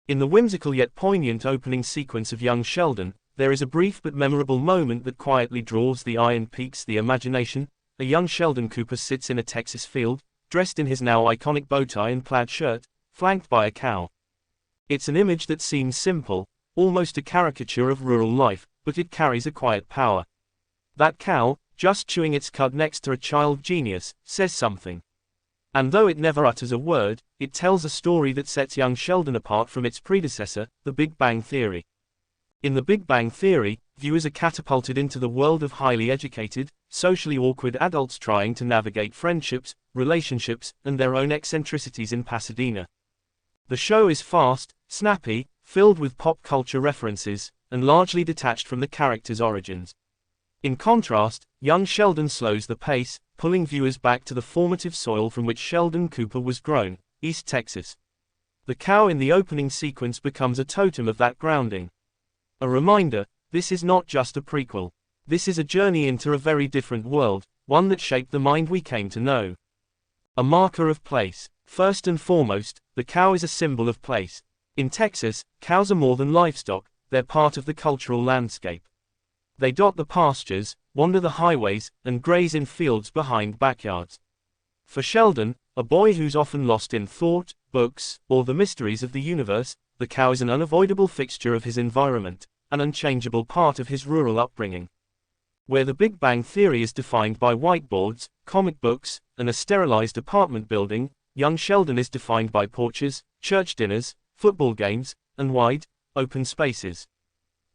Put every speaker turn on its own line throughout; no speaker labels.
In the whimsical yet poignant opening sequence of Young Sheldon, there is a brief but memorable moment that quietly draws the eye and piques the imagination. A young Sheldon Cooper sits in a Texas field, dressed in his now iconic bow tie and plaid shirt, flanked by a cow. It's an image that seems simple, almost a caricature of rural life, but it carries a quiet power. That cow, just chewing its cud next to a child genius, says something. And though it never utters a word, it tells a story that sets Young Sheldon apart from its predecessor, The Big Bang Theory. In The Big Bang Theory, viewers are catapulted into the world of highly educated, socially awkward adults trying to navigate friendships, relationships, and their own eccentricities in Pasadena. The show is fast, snappy, filled with pop culture references, and largely detached from the characters' origins. In contrast, Young Sheldon slows the pace, pulling viewers back to the formative soil from which Sheldon Cooper was grown, East Texas. The cow in the opening sequence becomes a totem of that grounding. A reminder, this is not just a prequel. This is a journey into a very different world, one that shaped the mind we came to know. A marker of place. First and foremost, the cow is a symbol of place. In Texas, cows are more than livestock, they're part of the cultural landscape. They dot the pastures, wander the highways, and graze in fields behind backyards. For Sheldon, a boy who's often lost in thought, books, or the mysteries of the universe, the cow is an unavoidable fixture of his environment, an unchangeable part of his rural upbringing. Where The Big Bang Theory is defined by whiteboards, comic books, and a sterilized apartment building, Young Sheldon is defined by porches, church dinners, football games, and wide, open spaces.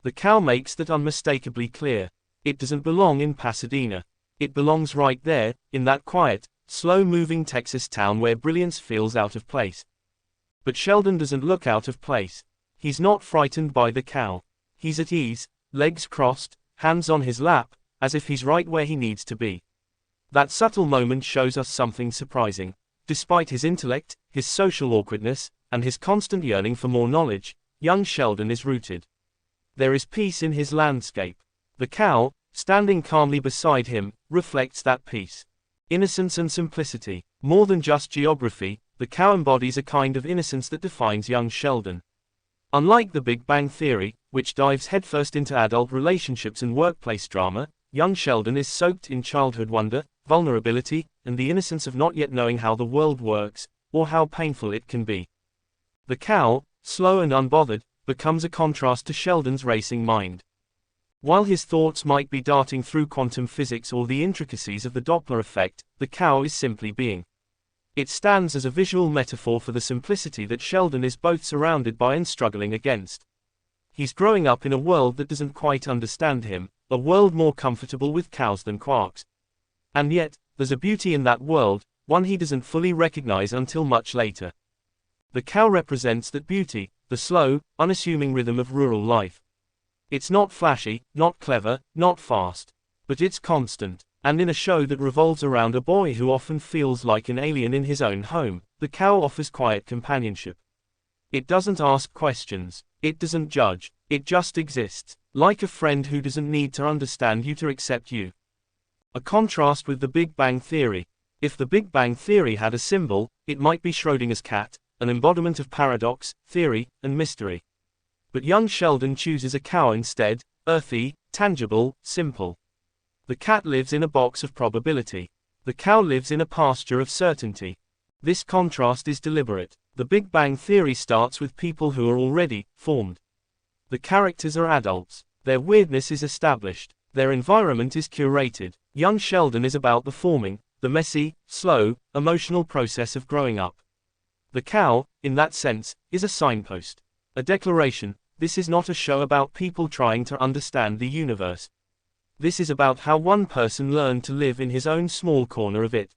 The cow makes that unmistakably clear. It doesn't belong in Pasadena. It belongs right there, in that quiet, slow-moving Texas town where brilliance feels out of place. But Sheldon doesn't look out of place. He's not frightened by the cow. He's at ease, legs crossed, hands on his lap, as if he's right where he needs to be. That subtle moment shows us something surprising. Despite his intellect, his social awkwardness, and his constant yearning for more knowledge, young Sheldon is rooted. There is peace in his landscape. The cow, standing calmly beside him, reflects that peace. Innocence and simplicity. More than just geography, the cow embodies a kind of innocence that defines young Sheldon. Unlike The Big Bang Theory, which dives headfirst into adult relationships and workplace drama, young Sheldon is soaked in childhood wonder, vulnerability, and the innocence of not yet knowing how the world works, or how painful it can be. The cow, slow and unbothered, becomes a contrast to Sheldon's racing mind. While his thoughts might be darting through quantum physics or the intricacies of the Doppler effect, the cow is simply being. It stands as a visual metaphor for the simplicity that Sheldon is both surrounded by and struggling against. He's growing up in a world that doesn't quite understand him, a world more comfortable with cows than quarks. And yet, there's a beauty in that world, one he doesn't fully recognize until much later. The cow represents that beauty, the slow, unassuming rhythm of rural life. It's not flashy, not clever, not fast. But it's constant. And in a show that revolves around a boy who often feels like an alien in his own home, the cow offers quiet companionship. It doesn't ask questions. It doesn't judge. It just exists, like a friend who doesn't need to understand you to accept you. A contrast with The Big Bang Theory. If The Big Bang Theory had a symbol, it might be Schrödinger's cat, an embodiment of paradox, theory, and mystery. But young Sheldon chooses a cow instead, earthy, tangible, simple. The cat lives in a box of probability. The cow lives in a pasture of certainty. This contrast is deliberate. The Big Bang Theory starts with people who are already formed. The characters are adults. Their weirdness is established. Their environment is curated. Young Sheldon is about the forming, the messy, slow, emotional process of growing up. The cow, in that sense, is a signpost. A declaration. This is not a show about people trying to understand the universe. This is about how one person learned to live in his own small corner of it.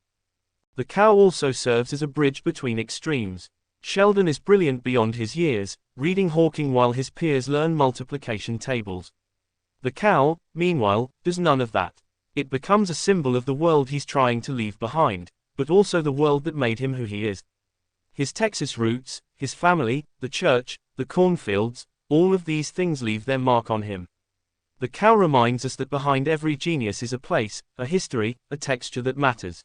The cow also serves as a bridge between extremes. Sheldon is brilliant beyond his years, reading Hawking while his peers learn multiplication tables. The cow, meanwhile, does none of that. It becomes a symbol of the world he's trying to leave behind, but also the world that made him who he is. His Texas roots, his family, the church, the cornfields, all of these things leave their mark on him. The cow reminds us that behind every genius is a place, a history, a texture that matters.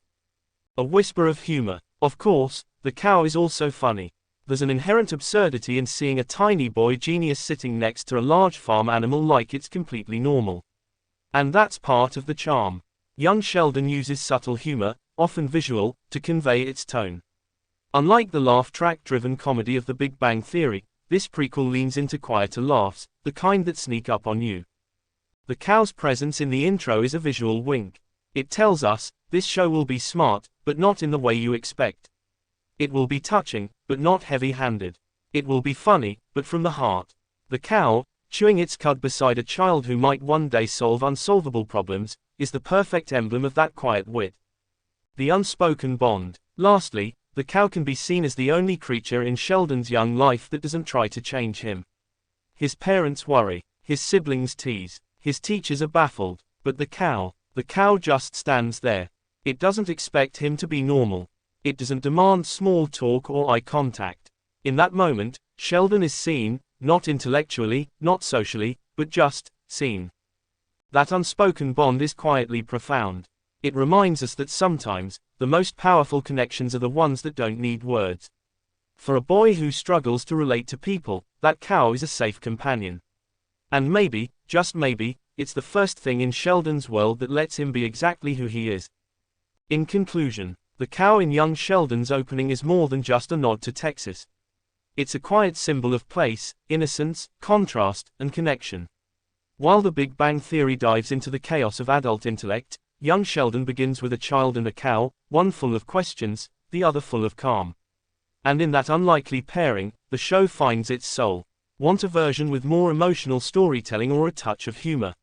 A whisper of humor. Of course, the cow is also funny. There's an inherent absurdity in seeing a tiny boy genius sitting next to a large farm animal like it's completely normal. And that's part of the charm. Young Sheldon uses subtle humor, often visual, to convey its tone. Unlike the laugh-track-driven comedy of The Big Bang Theory, this prequel leans into quieter laughs, the kind that sneak up on you. The cow's presence in the intro is a visual wink. It tells us, this show will be smart, but not in the way you expect. It will be touching, but not heavy-handed. It will be funny, but from the heart. The cow, chewing its cud beside a child who might one day solve unsolvable problems, is the perfect emblem of that quiet wit. The unspoken bond. Lastly, the cow can be seen as the only creature in Sheldon's young life that doesn't try to change him. His parents worry, his siblings tease, his teachers are baffled, but the cow just stands there. It doesn't expect him to be normal. It doesn't demand small talk or eye contact. In that moment, Sheldon is seen, not intellectually, not socially, but just seen. That unspoken bond is quietly profound. It reminds us that sometimes, the most powerful connections are the ones that don't need words. For a boy who struggles to relate to people, that cow is a safe companion. And maybe, just maybe, it's the first thing in Sheldon's world that lets him be exactly who he is. In conclusion, the cow in Young Sheldon's opening is more than just a nod to Texas. It's a quiet symbol of place, innocence, contrast, and connection. While The Big Bang Theory dives into the chaos of adult intellect, Young Sheldon begins with a child and a cow, one full of questions, the other full of calm. And in that unlikely pairing, the show finds its soul. Want a version with more emotional storytelling or a touch of humor?